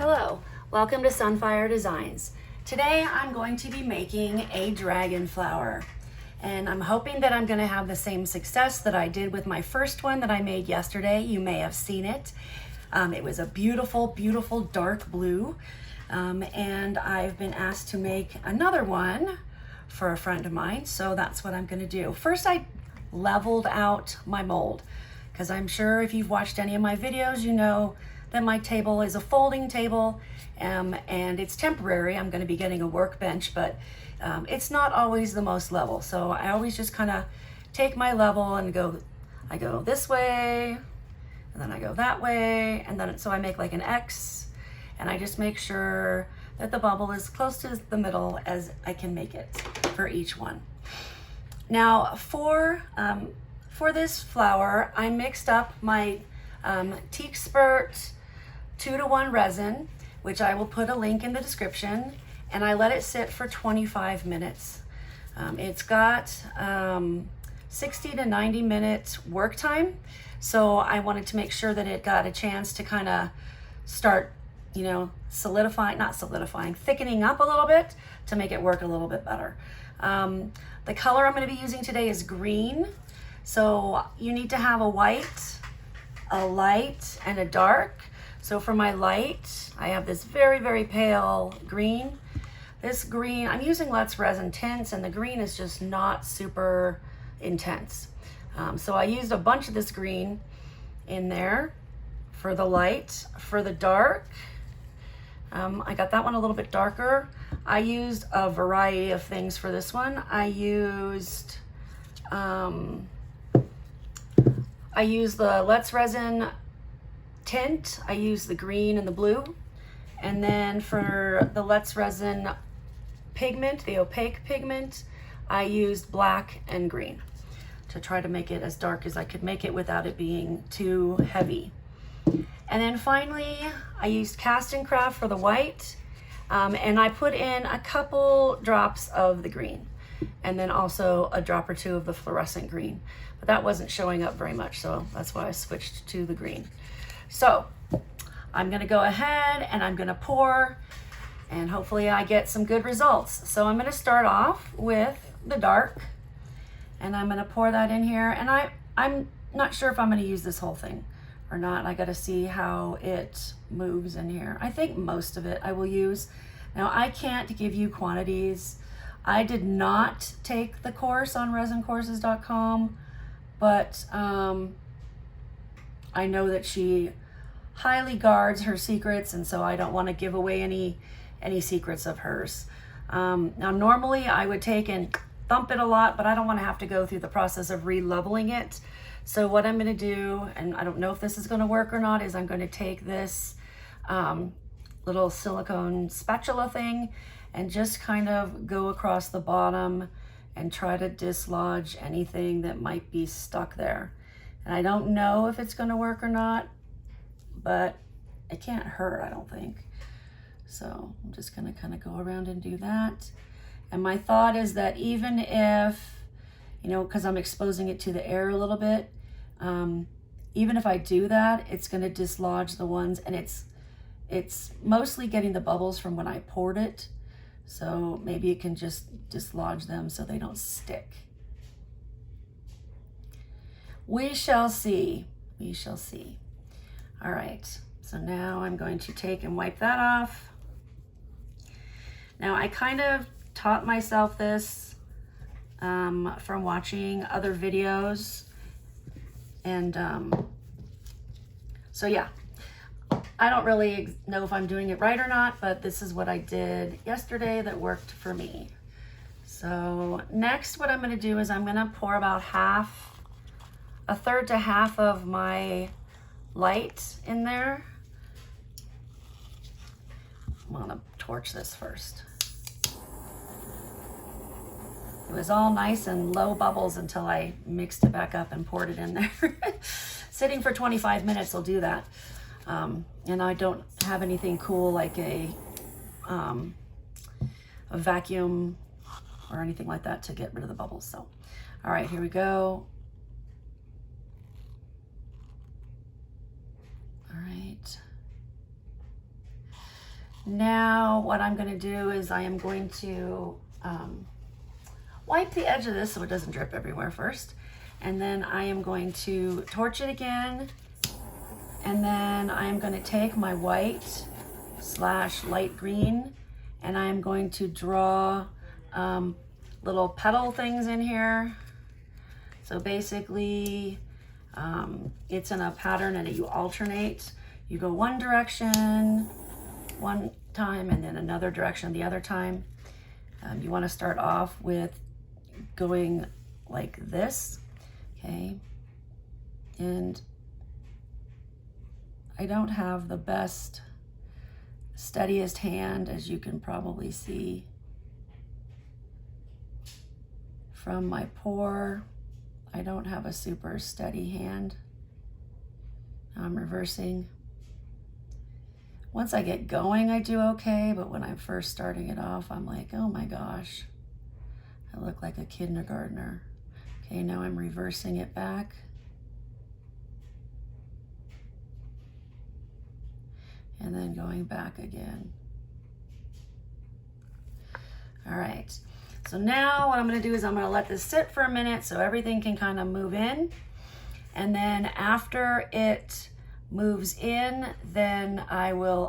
Hello, welcome to Sunfire Designs. Today I'm going to be making a dragonflower, and I'm hoping that I'm going to have the same success that I did with my first one that I made yesterday. You may have seen it. It was a beautiful, beautiful dark blue, and I've been asked to make another one for a friend of mine, so that's what I'm going to do. First, I leveled out my mold, because I'm sure if you've watched any of my videos, you know that my table is a folding table, and it's temporary. I'm going to be getting a workbench, but it's not always the most level. So I always just kind of take my level and I go this way, and then I go that way, and then so I make like an X, and I just make sure that the bubble is close to the middle as I can make it for each one. Now for this flower, I mixed up my teak spurt 2-to-1 resin, which I will put a link in the description, and I let it sit for 25 minutes. It's got 60 to 90 minutes work time, so I wanted to make sure that it got a chance to kind of start, you know, thickening up a little bit to make it work a little bit better. The color I'm going to be using today is green, so you need to have a white, a light, and a dark. So for my light, I have this very, very pale green. This green, I'm using Let's Resin tints, and the green is just not super intense. So I used a bunch of this green in there for the light. For the dark, I got that one a little bit darker. I used a variety of things for this one. I used the Let's Resin tint. I used the green and the blue. And then for the Let's Resin pigment, the opaque pigment, I used black and green to try to make it as dark as I could make it without it being too heavy. And then finally, I used Cast and Craft for the white, and I put in a couple drops of the green, and then also a drop or two of the fluorescent green. But that wasn't showing up very much, so that's why I switched to the green. So I'm gonna go ahead and I'm gonna pour, and hopefully I get some good results. So I'm gonna start off with the dark, and I'm gonna pour that in here, and I'm not sure if I'm gonna use this whole thing or not. I gotta see how it moves in here. I think most of it I will use. Now I can't give you quantities. I did not take the course on resincourses.com, but I know that she highly guards her secrets, and so I don't want to give away any secrets of hers. Now normally I would take and thump it a lot, but I don't want to have to go through the process of re-leveling it. So what I'm going to do, and I don't know if this is going to work or not, is I'm going to take this little silicone spatula thing and just kind of go across the bottom and try to dislodge anything that might be stuck there. And I don't know if it's going to work or not, but it can't hurt, I don't think. So I'm just going to kind of go around and do that. And my thought is that even if, you know, because I'm exposing it to the air a little bit, even if I do that, it's going to dislodge the ones, and it's mostly getting the bubbles from when I poured it. So maybe it can just dislodge them so they don't stick. We shall see. We shall see. All right. So now I'm going to take and wipe that off. Now I kind of taught myself this from watching other videos. And so yeah, I don't really know if I'm doing it right or not, but this is what I did yesterday that worked for me. So next what I'm going to do is I'm going to pour about a third to half of my light in there. I'm going to torch this first. It was all nice and low bubbles until I mixed it back up and poured it in there. Sitting for 25 minutes will do that. And I don't have anything cool like a vacuum or anything like that to get rid of the bubbles. So, all right, here we go. All right. Now what I'm going to do is I am going to wipe the edge of this so it doesn't drip everywhere first. And then I am going to torch it again. And then I am going to take my white / light green and I am going to draw little petal things in here. So basically it's in a pattern and you alternate. You go one direction one time and then another direction the other time. You want to start off with going like this, okay? And I don't have the best, steadiest hand, as you can probably see from my pour. I don't have a super steady hand. I'm reversing. Once I get going, I do okay, but when I'm first starting it off, I'm like, oh my gosh, I look like a kindergartner. Okay, now I'm reversing it back. And then going back again. All right, so now what I'm gonna do is I'm gonna let this sit for a minute so everything can kind of move in. And then after it moves in, then I will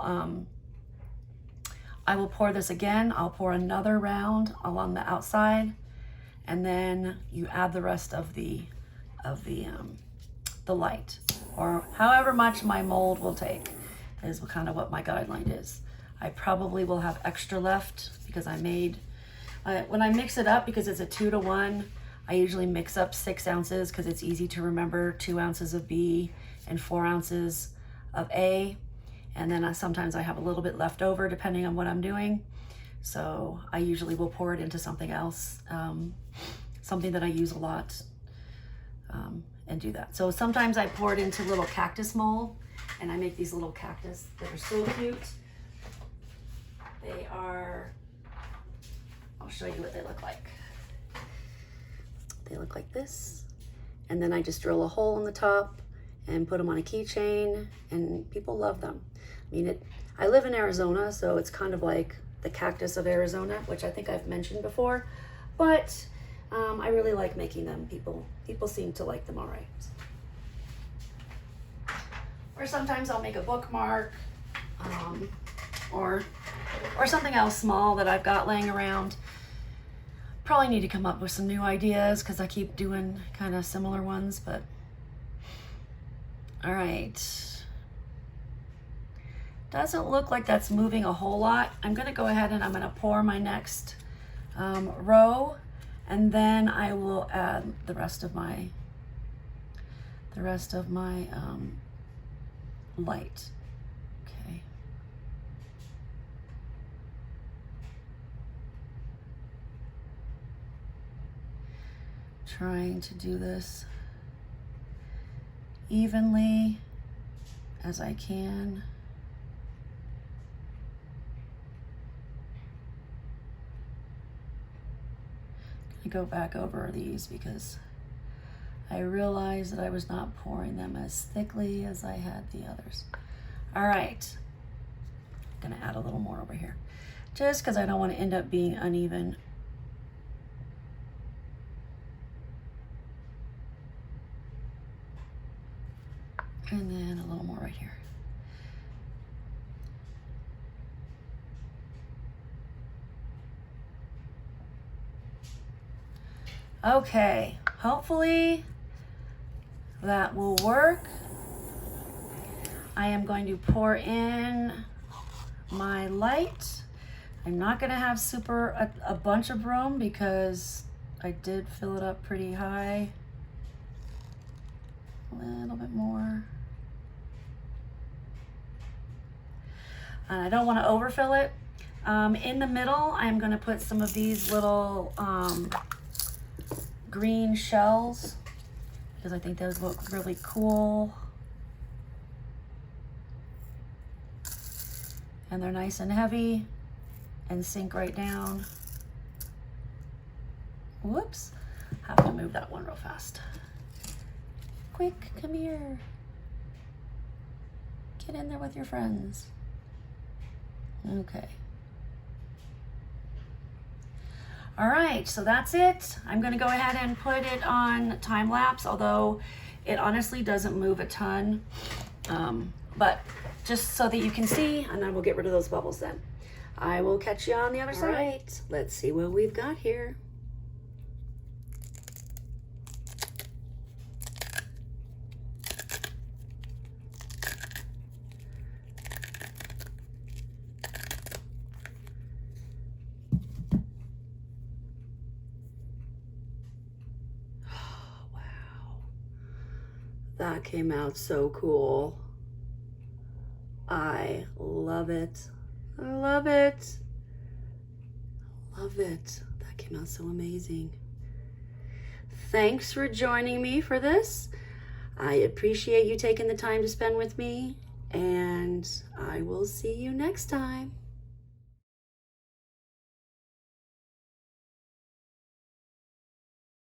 pour this again. I'll pour another round along the outside, and then you add the rest of the light, or however much my mold will take is kind of what my guideline is. I probably will have extra left because I made, when I mix it up, because it's a 2 to 1, I usually mix up 6 ounces because it's easy to remember, 2 ounces of B and 4 ounces of A. And then sometimes I have a little bit left over depending on what I'm doing. So I usually will pour it into something else, something that I use a lot, and do that. So sometimes I pour it into little cactus mold, and I make these little cactus that are so cute. They are, I'll show you what they look like. They look like this. And then I just drill a hole in the top and put them on a keychain, and people love them. I mean, I live in Arizona, so it's kind of like the cactus of Arizona, which I think I've mentioned before, but I really like making them. People seem to like them all right. Or sometimes I'll make a bookmark, or something else small that I've got laying around. Probably need to come up with some new ideas because I keep doing kind of similar ones, but all right. Doesn't look like that's moving a whole lot. I'm gonna go ahead and I'm gonna pour my next row, and then I will add the rest of my light. Okay. Trying to do this evenly as I can. I'm gonna go back over these because I realized that I was not pouring them as thickly as I had the others. All right, I'm gonna add a little more over here just because I don't want to end up being uneven. And then a little more right here. Okay, hopefully that will work. I am going to pour in my light. I'm not gonna have a bunch of room because I did fill it up pretty high. A little bit more. And I don't want to overfill it. In the middle, I'm going to put some of these little green shells because I think those look really cool. And they're nice and heavy and sink right down. Whoops, have to move that one real fast. Quick, come here. Get in there with your friends. Okay. All right, so that's it. I'm gonna go ahead and put it on time lapse, although it honestly doesn't move a ton. But just so that you can see, and then we'll get rid of those bubbles then. I will catch you on the other side. All right, let's see what we've got here. That came out so cool. I love it. I love it. Love it. That came out so amazing. Thanks for joining me for this. I appreciate you taking the time to spend with me, and I will see you next time.